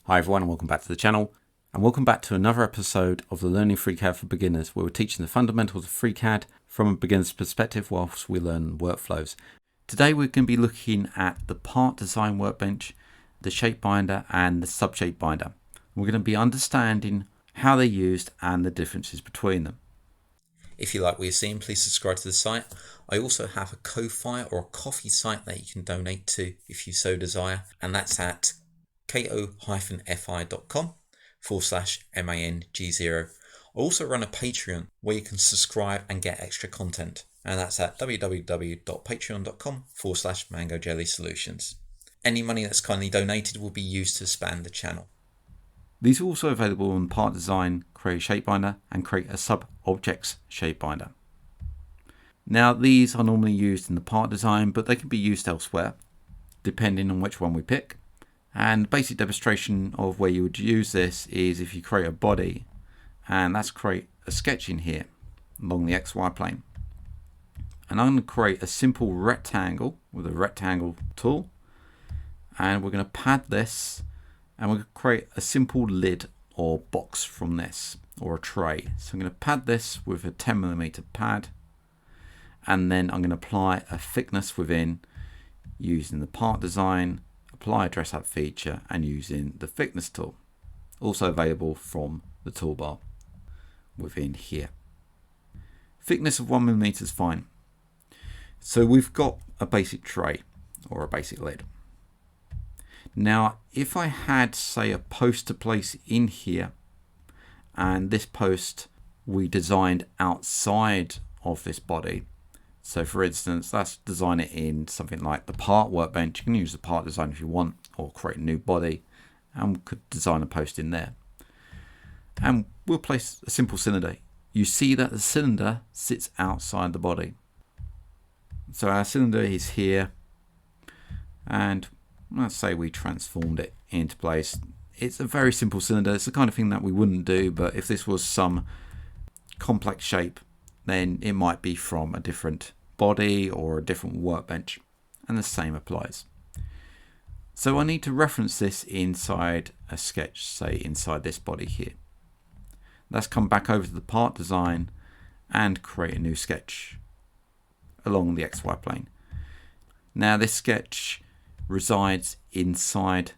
Hi everyone and welcome back to the channel, and welcome back to another episode of the Learning FreeCAD for Beginners, where we're teaching the fundamentals of FreeCAD from a beginner's perspective whilst we learn workflows. Today we're going to be looking at the part design workbench, the shape binder and the subshape binder. We're going to be understanding how they're used and the differences between them. If you like what you're seeing, please subscribe to the site. I also have a Ko-Fi or a coffee site that you can donate to if you so desire, and that's at ko-fi.com/MANG0. I also run a Patreon where you can subscribe and get extra content, and that's at www.patreon.com/MangoJellySolutions. Any money that's kindly donated will be used to expand the channel. These are also available on Part Design, create a shape binder and create a sub-objects shape binder. Now these are normally used in the Part Design, but they can be used elsewhere depending on which one we pick. And basic demonstration of where you would use this is if you create a body, and that's create a sketch in here along the XY plane. And I'm going to create a simple rectangle with a rectangle tool, and we're going to pad this, and we're going to create a simple lid or box from this, or a tray. So I'm going to pad this with a 10mm pad, and then I'm going to apply a thickness within using the Part Design, apply a dress up feature, and using the thickness tool, also available from the toolbar within here. Thickness of 1mm is fine. So we've got a basic tray or a basic lid. Now if I had, say, a post to place in here, and this post we designed outside of this body, so for instance, let's design it in something like the part workbench. You can use the part design if you want, or create a new body, and we could design a post in there. And we'll place a simple cylinder. You see that the cylinder sits outside the body. So our cylinder is here, and let's say we transformed it into place. It's a very simple cylinder. It's the kind of thing that we wouldn't do, but if this was some complex shape, then it might be from a different body or a different workbench, and the same applies. So I need to reference this inside a sketch, say inside this body here. Let's come back over to the Part Design and create a new sketch along the XY plane. Now this sketch resides inside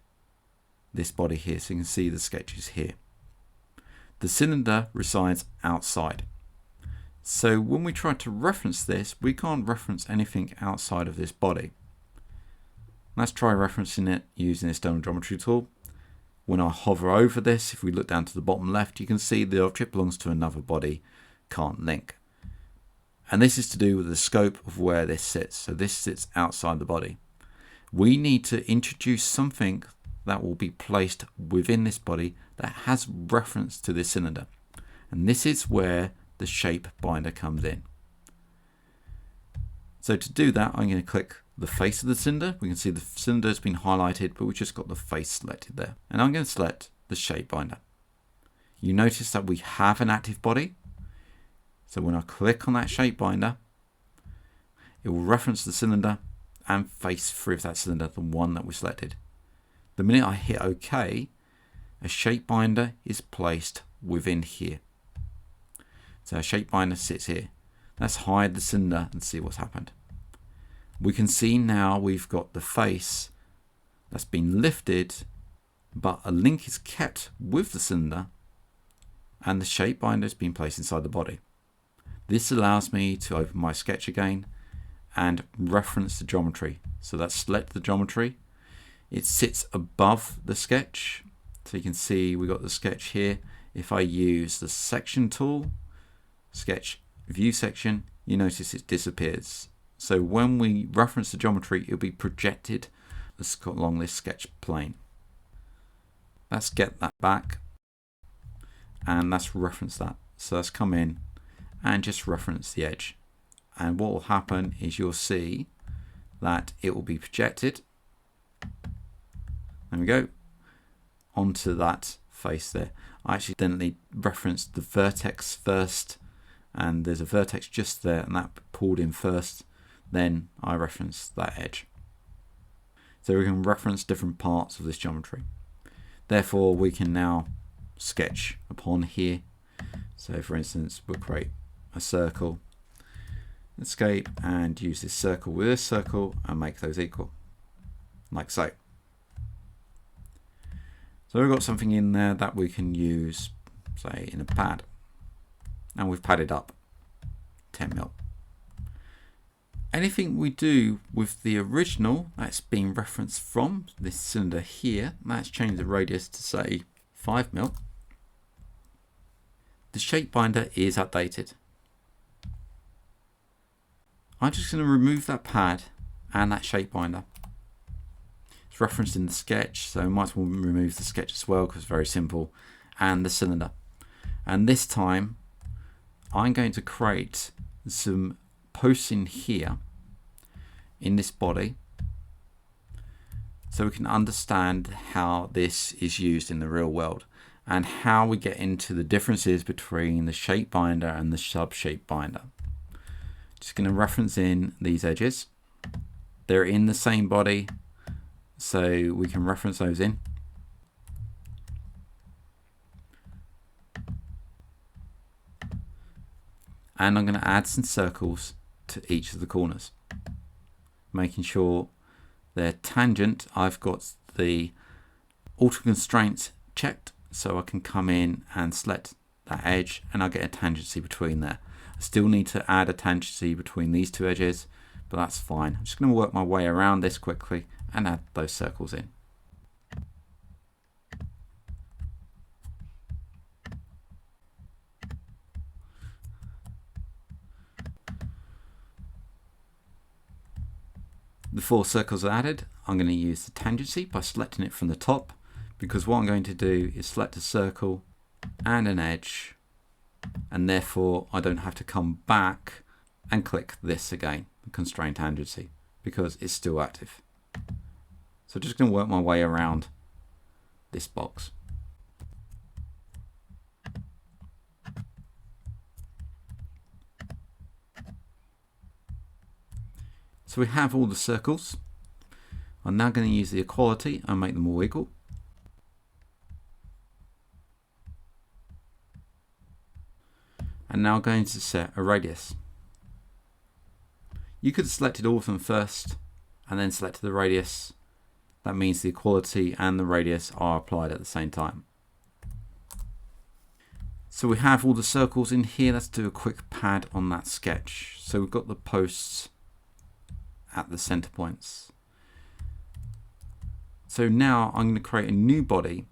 this body here, so you can see the sketch is here. The cylinder resides outside. So when we try to reference this, we can't reference anything outside of this body. Let's try referencing it using this external geometry tool. When I hover over this, if we look down to the bottom left, you can see the object belongs to another body, can't link. And this is to do with the scope of where this sits. So this sits outside the body. We need to introduce something that will be placed within this body that has reference to this cylinder. And this is where the shape binder comes in. So to do that, I'm going to click the face of the cylinder. We can see the cylinder has been highlighted, but we've just got the face selected there. And I'm going to select the shape binder. You notice that we have an active body. So when I click on that shape binder, it will reference the cylinder and face through that cylinder, the one that we selected. The minute I hit OK, a shape binder is placed within here. So our shape binder sits here. Let's hide the cylinder and see what's happened. We can see now we've got the face that's been lifted, but a link is kept with the cylinder, and the shape binder has been placed inside the body. This allows me to open my sketch again and reference the geometry. So let's select the geometry. It sits above the sketch. So you can see we got the sketch here. If I use the section tool, sketch view section, you notice it disappears. So when we reference the geometry, it'll be projected along this sketch plane. Let's get that back and let's reference that. So let's come in and just reference the edge. And what will happen is you'll see that it will be projected. There we go, onto that face there. I accidentally referenced the vertex first, and there's a vertex just there, and that pulled in first. Then I referenced that edge. So we can reference different parts of this geometry. Therefore, we can now sketch upon here. So for instance, we'll create a circle, escape, and use this circle with this circle and make those equal, like so. So we've got something in there that we can use, say, in a pad, and we've padded up 10 mil. Anything we do with the original that's being referenced from this cylinder here, let's change the radius to say 5 mil. The shape binder is updated. I'm just going to remove that pad and that shape binder. It's referenced in the sketch, so I might as well remove the sketch as well because it's very simple, and the cylinder. And this time I'm going to create some posts in here in this body so we can understand how this is used in the real world and how we get into the differences between the shape binder and the sub shape binder. Just going to reference in these edges. They're in the same body, so we can reference those in. And I'm going to add some circles to each of the corners, making sure they're tangent. I've got the auto constraints checked, so I can come in and select that edge and I'll get a tangency between there. I still need to add a tangency between these two edges, but that's fine. I'm just going to work my way around this quickly and add those circles in. The 4 circles are added. I'm going to use the tangency by selecting it from the top, because what I'm going to do is select a circle and an edge, and therefore I don't have to come back and click this again, the constraint tangency, because it's still active. So I'm just going to work my way around this box. So we have all the circles. I'm now going to use the equality and make them all equal. And now I'm going to set a radius. You could have selected all of them first and then selected the radius. That means the equality and the radius are applied at the same time. So we have all the circles in here. Let's do a quick pad on that sketch. So we've got the posts at the center points. So now I'm going to create a new body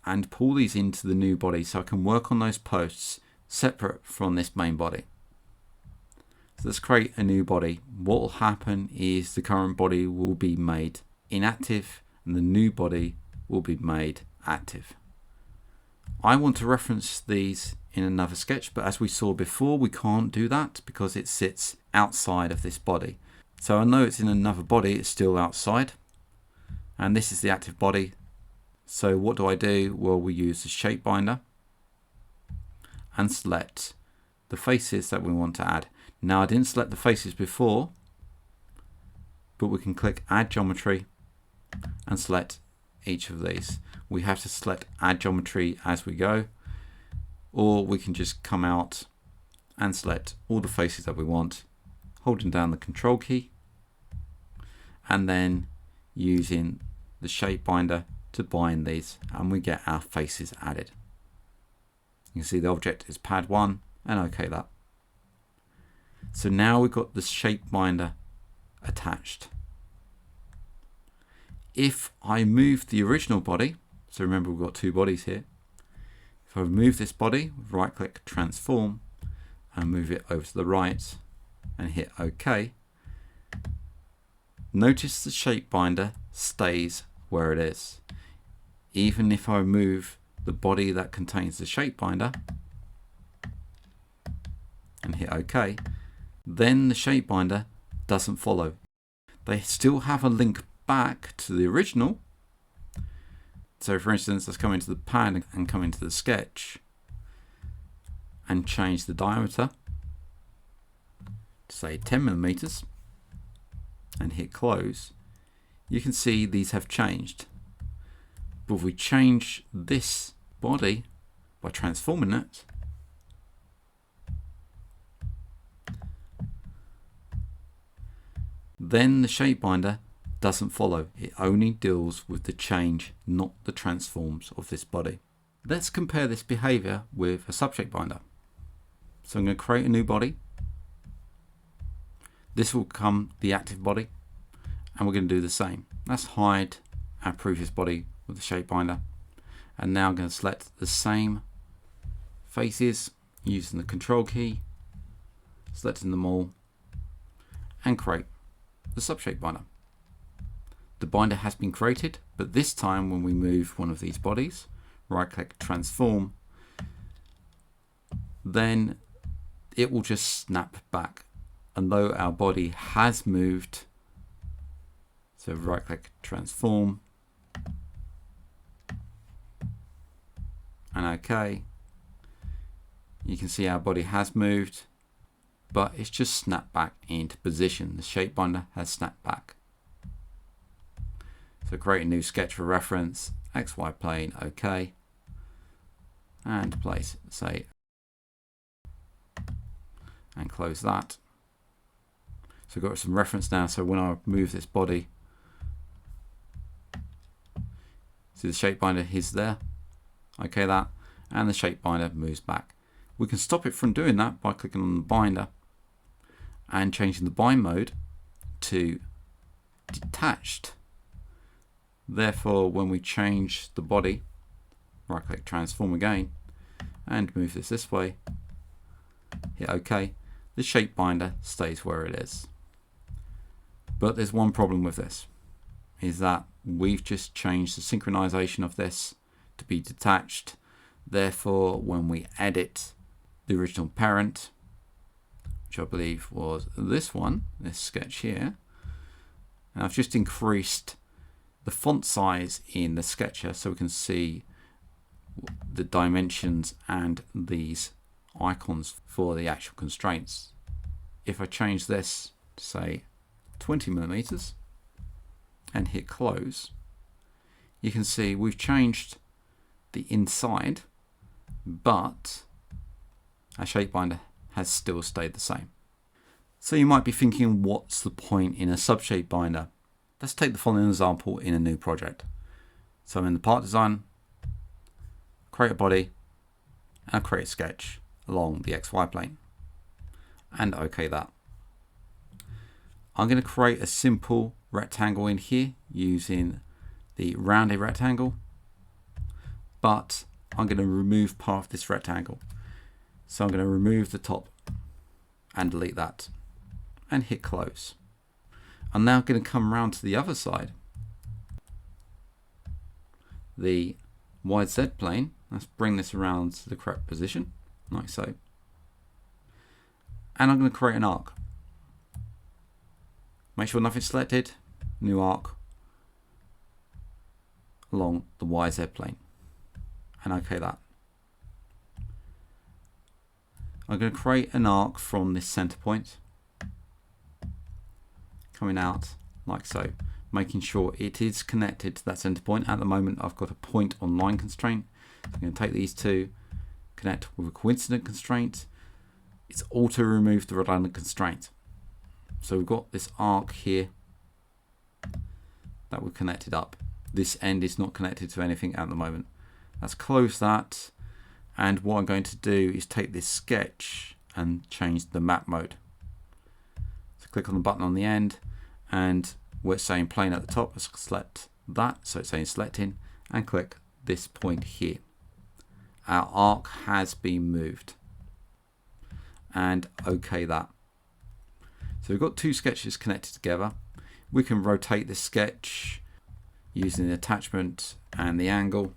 and pull these into the new body so I can work on those posts separate from this main body. So let's create a new body. What will happen is the current body will be made inactive and the new body will be made active. I want to reference these in another sketch, but as we saw before, we can't do that because it sits outside of this body. So I know it's in another body, it's still outside, and this is the active body. So what do? Well, we use the shape binder and select the faces that we want to add. Now I didn't select the faces before, but we can click add geometry and select each of these. We have to select add geometry as we go, or we can just come out and select all the faces that we want, holding down the control key and then using the shape binder to bind these, and we get our faces added. You can see the object is pad 1 and OK that. So now we've got the shape binder attached. If I move the original body, so remember we've got 2 bodies here. If I remove this body, right click transform and move it over to the right and hit OK, notice the shape binder stays where it is. Even if I move the body that contains the shape binder and hit OK, then the shape binder doesn't follow. They still have a link back to the original. So for instance, let's come into the pad and come into the sketch and change the diameter to say 10 millimeters and hit close. You can see these have changed. But if we change this body by transforming it, then the shape binder doesn't follow. It only deals with the change, not the transforms of this body. Let's compare this behavior with a subshape binder. So I'm going to create a new body. This will become the active body, and we're going to do the same. Let's hide our previous body with the shape binder, and now I'm going to select the same faces using the control key, selecting them all, and create the subshape binder. The binder has been created, but this time when we move one of these bodies, right click, transform, then it will just snap back. And though our body has moved, so right click, transform, and OK, you can see our body has moved, but it's just snapped back into position. The shape binder has snapped back. So create a new sketch for reference, XY plane, OK, and place, say, and close that. So we've got some reference now, so when I move this body, see the shape binder is there, OK that, and the shape binder moves back. We can stop it from doing that by clicking on the binder and changing the bind mode to detached. Therefore, when we change the body, right click, transform again, and move this way, hit OK, the shape binder stays where it is. But there's one problem with this, is that we've just changed the synchronization of this to be detached. Therefore, when we edit the original parent, which I believe was this one, this sketch here, and I've just increased the font size in the sketcher so we can see the dimensions and these icons for the actual constraints. If I change this to say 20 millimeters and hit close, you can see we've changed the inside, but our shape binder has still stayed the same. So you might be thinking, what's the point in a subshape binder? Let's take the following example in a new project. So I'm in the part design, create a body, and create a sketch along the XY plane, and OK that. I'm going to create a simple rectangle in here using the rounded rectangle, but I'm going to remove part of this rectangle. So I'm going to remove the top and delete that and hit close. I'm now going to come around to the other side, the YZ plane. Let's bring this around to the correct position, like so. And I'm going to create an arc. Make sure nothing's selected, new arc along the YZ plane, and OK that. I'm going to create an arc from this center point, coming out like so, making sure it is connected to that center point. At the moment, I've got a point on line constraint. So I'm going to take these two, connect with a coincident constraint. It's auto remove the redundant constraint. So we've got this arc here that we've connected up. This end is not connected to anything at the moment. Let's close that. And what I'm going to do is take this sketch and change the map mode. So click on the button on the end, and we're saying plane at the top. Let's select that, so it's saying selecting, and click this point here. Our arc has been moved, and OK that. So we've got two sketches connected together. We can rotate this sketch using the attachment and the angle.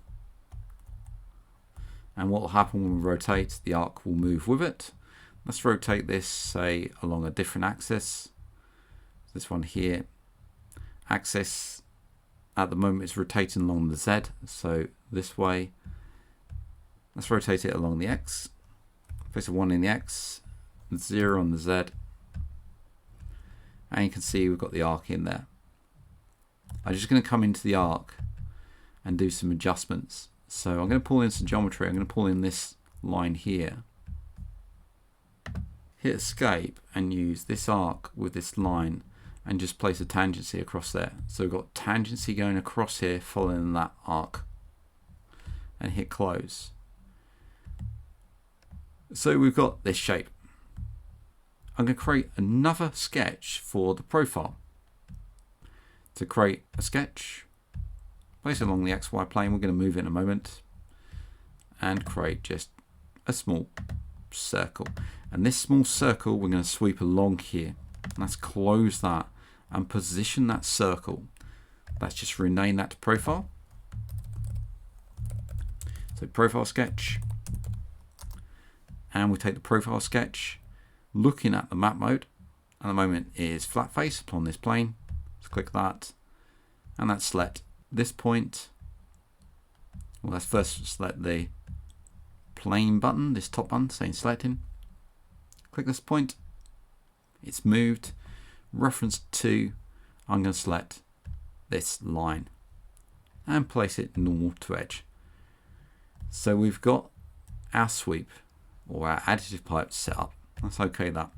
And what will happen when we rotate, the arc will move with it. Let's rotate this, say, along a different axis. This one here. Axis at the moment is rotating along the Z, so this way. Let's rotate it along the X. Place a 1 in the X, 0 on the Z. And you can see we've got the arc in there. I'm just going to come into the arc and do some adjustments. So I'm going to pull in some geometry. I'm going to pull in this line here. Hit escape and use this arc with this line and just place a tangency across there. So we've got tangency going across here following that arc. And hit close. So we've got this shape. I'm going to create another sketch for the profile. To create a sketch, place it along the XY plane. We're going to move it in a moment and create just a small circle. And this small circle we're going to sweep along here. Let's close that and position that circle. Let's just rename that to profile. So profile sketch. And we take the profile sketch, looking at the map mode. At the moment is flat face upon this plane. Let's click that. And let's select this point. Well, let's first select the plane button, this top button saying selecting. Click this point. It's moved. Reference to, I'm going to select this line and place it normal to edge. So we've got our sweep or our additive pipe set up. Let's OK that.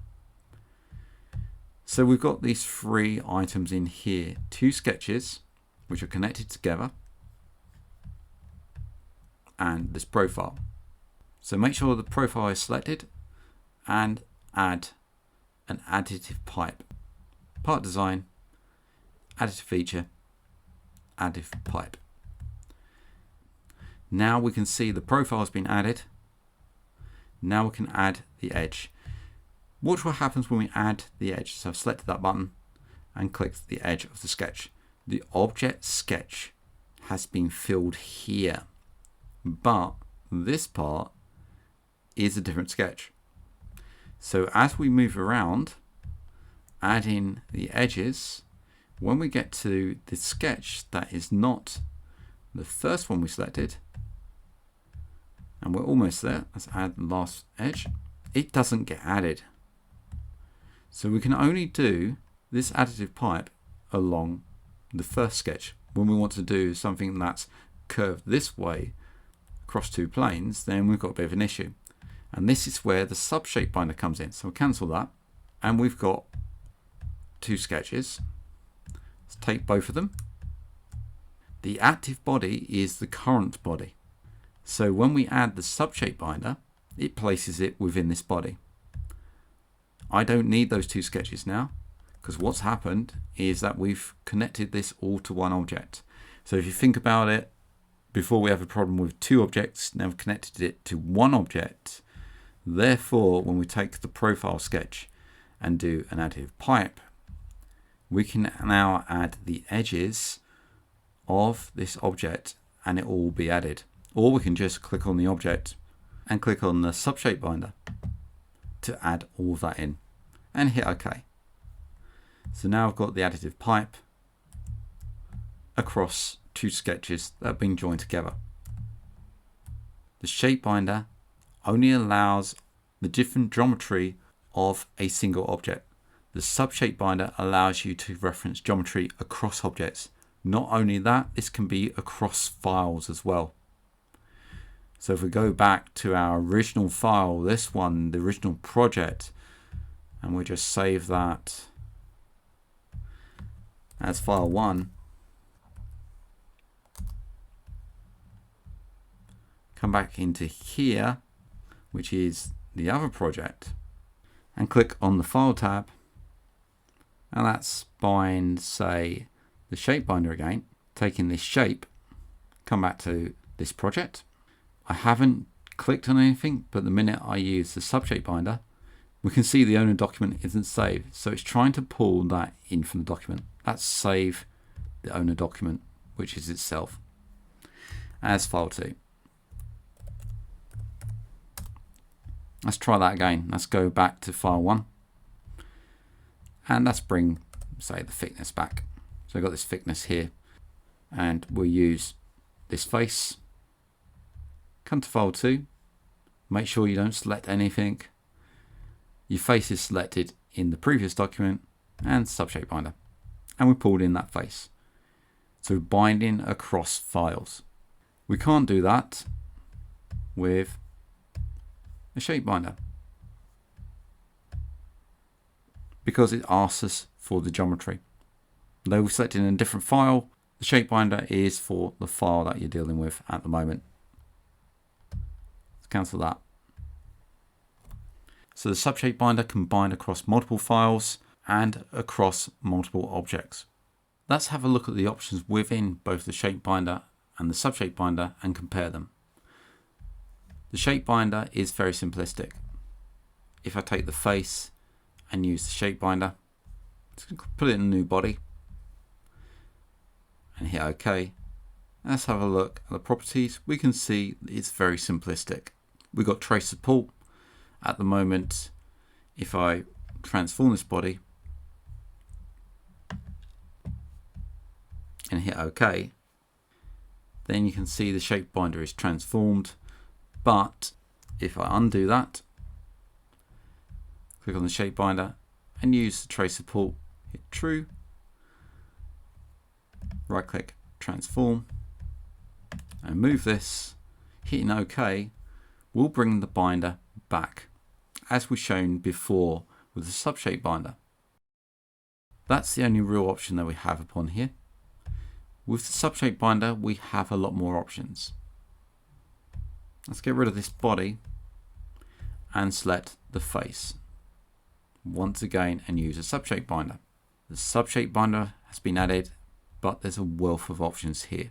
So we've got these 3 items in here, 2 sketches which are connected together and this profile. So make sure the profile is selected and add an additive pipe. Part design, additive feature, additive pipe. Now we can see the profile has been added. Now we can add the edge. Watch what happens when we add the edge. So I've selected that button and clicked the edge of the sketch. The object sketch has been filled here, but this part is a different sketch. So as we move around, adding the edges, when we get to the sketch that is not the first one we selected, and we're almost there, let's add the last edge, it doesn't get added. So we can only do this additive pipe along the first sketch. When we want to do something that's curved this way across 2 planes, then we've got a bit of an issue. And this is where the subshape binder comes in. So we'll cancel that. And we've got 2 sketches. Let's take both of them. The active body is the current body. So when we add the subshape binder, it places it within this body. I don't need those 2 sketches now, because what's happened is that we've connected this all to one object. So if you think about it, before we have a problem with 2 objects, now we've connected it to one object. Therefore, when we take the profile sketch and do an additive pipe, we can now add the edges of this object and it will be added. Or we can just click on the object and click on the subshape binder to add all of that in and hit OK. So now I've got the additive pipe across 2 sketches that have been joined together. The shape binder only allows the different geometry of a single object. The subshape binder allows you to reference geometry across objects. Not only that, this can be across files as well. So if we go back to our original file, this one, the original project, and we just save that as file 1, come back into here, which is the other project, and click on the file tab, and that's bind, say, the shape binder again, taking this shape, come back to this project. I haven't clicked on anything, but the minute I use the subshape binder, we can see the owner document isn't saved. So it's trying to pull that in from the document. Let's save the owner document, which is itself, as file 2. Let's try that again. Let's go back to file 1. And let's bring, say, the thickness back. So I've got this thickness here. And we'll use this face. Come to file 2. Make sure you don't select anything. Your face is selected in the previous document and subshape binder. And we pulled in that face. So binding across files. We can't do that with a shape binder because it asks us for the geometry. Though we're selecting a different file, the shape binder is for the file that you're dealing with at the moment. Let's cancel that. So the subshape binder can bind across multiple files and across multiple objects. Let's have a look at the options within both the shape binder and the subshape binder and compare them. The shape binder is very simplistic. If I take the face and use the shape binder, just put it in a new body and hit OK. Let's have a look at the properties. We can see it's very simplistic. We've got trace support. At the moment, if I transform this body and hit OK, then you can see the shape binder is transformed. But if I undo that, click on the shape binder and use the trace support, hit true, right click, transform, and move this, hitting OK will bring the binder back, as we've shown before with the subshape binder. That's the only real option that we have upon here. With the subshape binder, we have a lot more options. Let's get rid of this body and select the face once again and use a subshape binder. The subshape binder has been added, but there's a wealth of options here.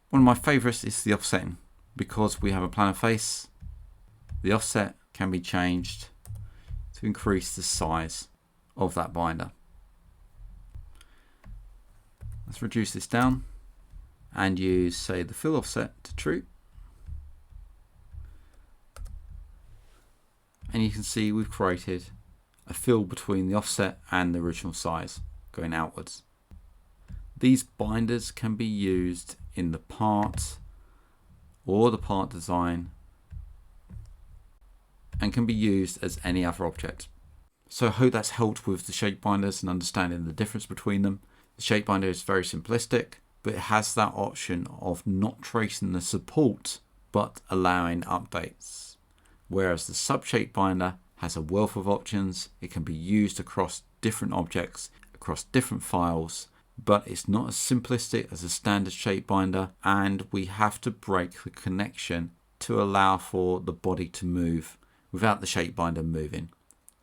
One of my favorites is the offsetting. Because we have a planar face, the offset can be changed to increase the size of that binder. Let's reduce this down and use, say, the fill offset to true. And you can see we've created a fill between the offset and the original size going outwards. These binders can be used in the part or the part design and can be used as any other object. So I hope that's helped with the shape binders and understanding the difference between them. The shape binder is very simplistic, but it has that option of not tracing the support but allowing updates. Whereas the subshape binder has a wealth of options. It can be used across different objects, across different files, but it's not as simplistic as a standard shape binder, and we have to break the connection to allow for the body to move without the shape binder moving.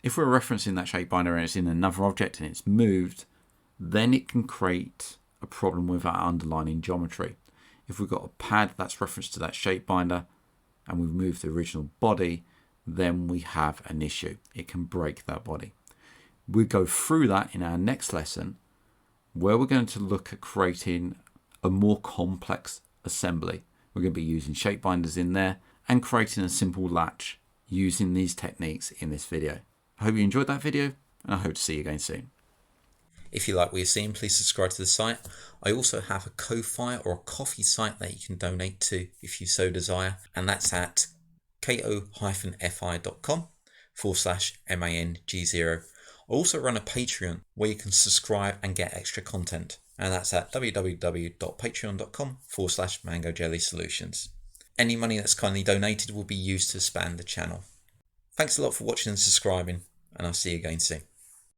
If we're referencing that shape binder and it's in another object and it's moved, then it can create a problem with our underlying geometry. If we've got a pad that's referenced to that shape binder and we've moved the original body, then we have an issue. It can break that body. We'll go through that in our next lesson, where we're going to look at creating a more complex assembly. We're going to be using shape binders in there and creating a simple latch using these techniques in this video. I hope you enjoyed that video, and I hope to see you again soon. If you like what you're seeing, please subscribe to the site. I also have a Ko-Fi or a Ko-Fi site that you can donate to if you so desire, and that's at ko-fi.com/MANG0. I also run a Patreon where you can subscribe and get extra content, and that's at www.patreon.com/MangoJellySolutions. Any money that's kindly donated will be used to expand the channel. Thanks a lot for watching and subscribing, and I'll see you again soon.